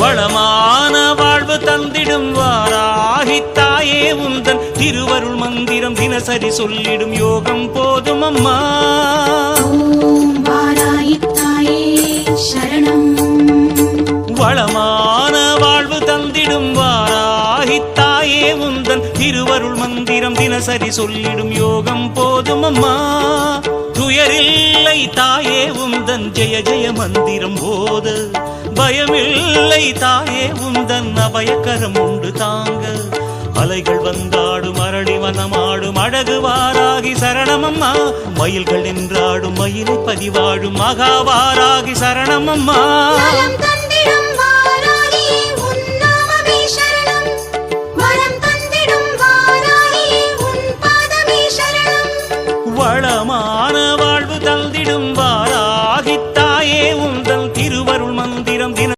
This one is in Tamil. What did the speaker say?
வளமான வாழ்வு தந்திடும் வாராகி தாயே உந்தன் திருவருள் மந்திரம் தினசரி சொல்லிடும் யோகம் போதும் அம்மா. ஓம் வாராகி தாயே சரணம். வளமான வாழ்வு தந்திடும் வாராகி தாயே உந்தன் திருவருள் மந்திரம் தினசரி சொல்லிடும் யோகம் போதும் அம்மா. துயரில்லை தாயே உந்தன் ஜெய ஜெய மந்திரம் போத, பயமில்லை தாயே உந்தன் அபயக்கரம் உண்டு தாங்க. அலைகள் வந்தாடும் அரளி வனமாடும் அழகு வாராகி சரணமம்மா. மயில்கள் என்றாடும் மயிலை பதிவாடும் மகாவாராகி சரணமம்மா.